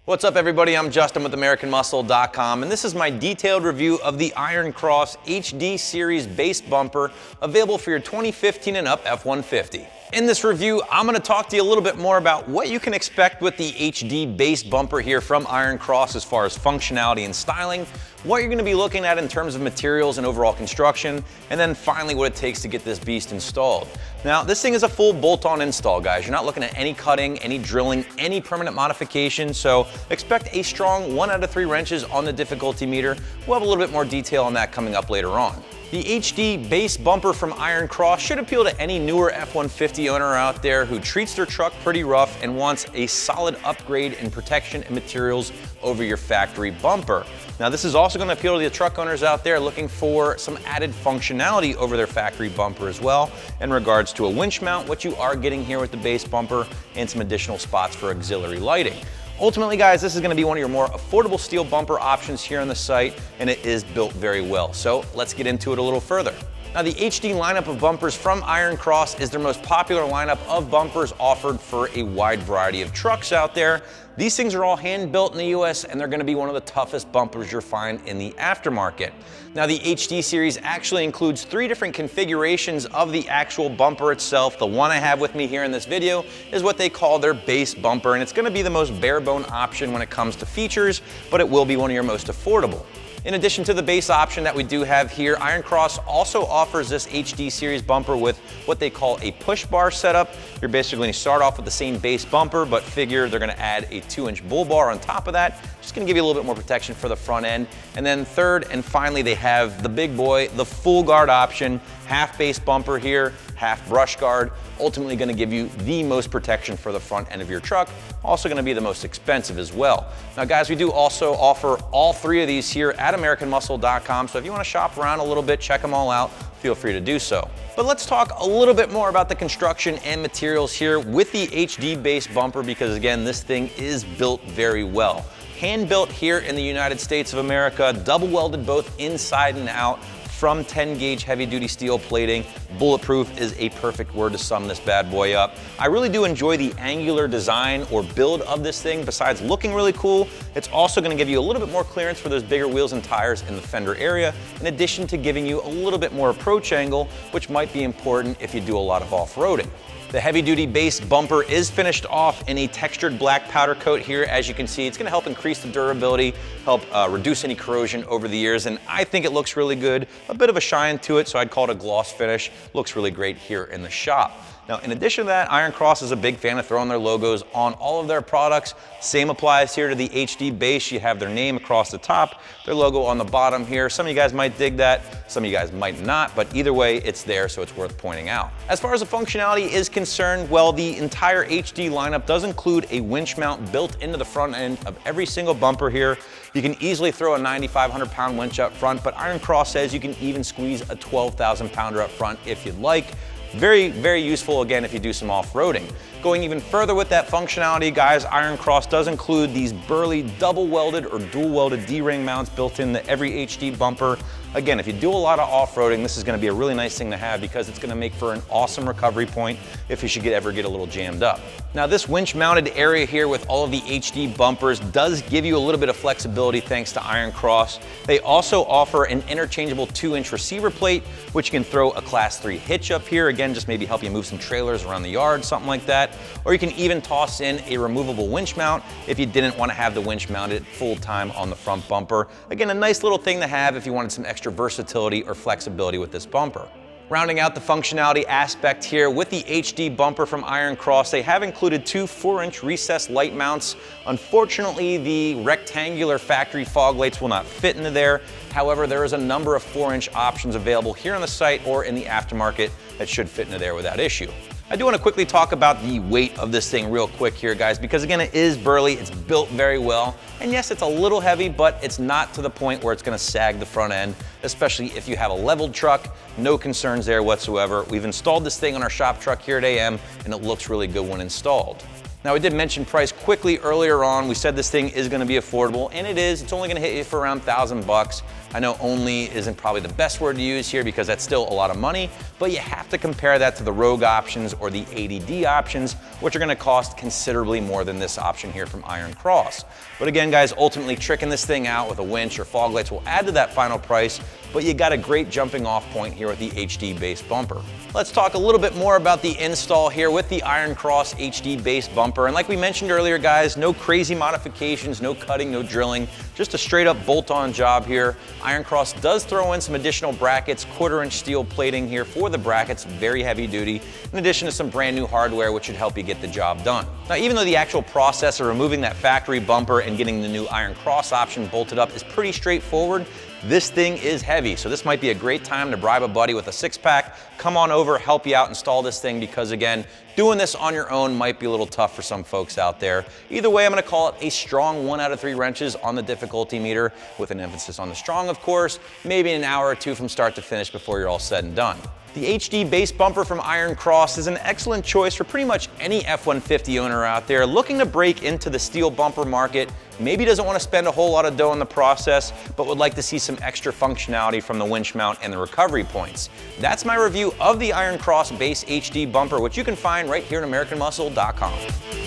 What's up everybody, I'm Justin with AmericanMuscle.com, and this is my detailed review of the Iron Cross HD Series base bumper available for your 2015 and up F-150. In this review, I'm going to talk to you a little bit more about what you can expect with the HD base bumper here from Iron Cross as far as functionality and styling, what you're going to be looking at in terms of materials and overall construction, and then finally what it takes to get this beast installed. Now, this thing is a full bolt-on install, guys. You're not looking at any cutting, any drilling, any permanent modification, so expect a strong 1 out of 3 wrenches on the difficulty meter. We'll have a little bit more detail on that coming up later on. The HD base bumper from Iron Cross should appeal to any newer F-150 owner out there who treats their truck pretty rough and wants a solid upgrade in protection and materials over your factory bumper. Now, this is also going to appeal to the truck owners out there looking for some added functionality over their factory bumper as well in regards to a winch mount, which you are getting here with the base bumper, and some additional spots for auxiliary lighting. Ultimately, guys, this is going to be one of your more affordable steel bumper options here on the site, and it is built very well. So let's get into it a little further. Now, the HD lineup of bumpers from Iron Cross is their most popular lineup of bumpers offered for a wide variety of trucks out there. These things are all hand-built in the US, and they're going to be one of the toughest bumpers you'll find in the aftermarket. Now, the HD series actually includes 3 different configurations of the actual bumper itself. The one I have with me here in this video is what they call their base bumper, and it's going to be the most bare-bone option when it comes to features, but it will be one of your most affordable. In addition to the base option that we do have here, Iron Cross also offers this HD series bumper with what they call a push bar setup. You're basically going to start off with the same base bumper, but figure they're going to add a 2-inch bull bar on top of that. Just going to give you a little bit more protection for the front end. And then third and finally, they have the big boy, the full guard option, half base bumper here, half brush guard, ultimately going to give you the most protection for the front end of your truck, also going to be the most expensive as well. Now guys, we do also offer all 3 of these here at AmericanMuscle.com, so if you want to shop around a little bit, check them all out, feel free to do so. But let's talk a little bit more about the construction and materials here with the HD base bumper, because again, this thing is built very well. Hand built here in the United States of America, double welded both inside and out from 10 gauge heavy duty steel plating. Bulletproof is a perfect word to sum this bad boy up. I really do enjoy the angular design or build of this thing. Besides looking really cool, it's also going to give you a little bit more clearance for those bigger wheels and tires in the fender area, in addition to giving you a little bit more approach angle, which might be important if you do a lot of off-roading. The heavy-duty base bumper is finished off in a textured black powder coat here. As you can see, it's going to help increase the durability, help reduce any corrosion over the years, and I think it looks really good. A bit of a shine to it, so I'd call it a gloss finish. Looks really great here in the shop. Now, in addition to that, Iron Cross is a big fan of throwing their logos on all of their products. Same applies here to the HD base. You have their name across the top, their logo on the bottom here. Some of you guys might dig that, some of you guys might not, but either way, it's there, so it's worth pointing out. As far as the functionality is concerned, well, the entire HD lineup does include a winch mount built into the front end of every single bumper here. You can easily throw a 9,500-pound winch up front, but Iron Cross says you can even squeeze a 12,000-pounder up front if you'd like. Very, very useful, again, if you do some off-roading. Going even further with that functionality, guys, Iron Cross does include these burly double welded or dual welded D-ring mounts built into every HD bumper. Again, if you do a lot of off-roading, this is going to be a really nice thing to have because it's going to make for an awesome recovery point if you should ever get a little jammed up. Now, this winch mounted area here with all of the HD bumpers does give you a little bit of flexibility thanks to Iron Cross. They also offer an interchangeable 2-inch receiver plate, which you can throw a class 3 hitch up here. Again, just maybe help you move some trailers around the yard, something like that. Or you can even toss in a removable winch mount if you didn't want to have the winch mounted full time on the front bumper. Again, a nice little thing to have if you wanted some extra versatility or flexibility with this bumper. Rounding out the functionality aspect here with the HD bumper from Iron Cross, they have included 2 4-inch recessed light mounts. Unfortunately, the rectangular factory fog lights will not fit into there. However, there is a number of 4-inch options available here on the site or in the aftermarket that should fit into there without issue. I do want to quickly talk about the weight of this thing real quick here, guys, because again, it is burly, it's built very well, and yes, it's a little heavy, but it's not to the point where it's going to sag the front end, especially if you have a leveled truck. No concerns there whatsoever. We've installed this thing on our shop truck here at AM, and it looks really good when installed. Now, we did mention price quickly earlier on. We said this thing is gonna be affordable, and it is. It's only gonna hit you for around 1,000 bucks. I know only isn't probably the best word to use here because that's still a lot of money, but you have to compare that to the Rogue options or the 80D options, which are gonna cost considerably more than this option here from Iron Cross. But again, guys, ultimately tricking this thing out with a winch or fog lights will add to that final price, but you got a great jumping off point here with the HD base bumper. Let's talk a little bit more about the install here with the Iron Cross HD base bumper. And like we mentioned earlier, guys, no crazy modifications, no cutting, no drilling, just a straight up bolt-on job here. Iron Cross does throw in some additional brackets, 1/4-inch steel plating here for the brackets, very heavy duty, in addition to some brand new hardware which should help you get the job done. Now, even though the actual process of removing that factory bumper and getting the new Iron Cross option bolted up is pretty straightforward, this thing is heavy, so this might be a great time to bribe a buddy with a 6-pack, come on over, help you out install this thing, because again, doing this on your own might be a little tough for some folks out there. Either way, I'm gonna call it a strong 1 out of 3 wrenches on the difficulty meter, with an emphasis on the strong, of course, maybe an hour or two from start to finish before you're all said and done. The HD base bumper from Iron Cross is an excellent choice for pretty much any F-150 owner out there looking to break into the steel bumper market, maybe doesn't want to spend a whole lot of dough in the process, but would like to see some extra functionality from the winch mount and the recovery points. That's my review of the Iron Cross base HD bumper, which you can find right here at AmericanMuscle.com.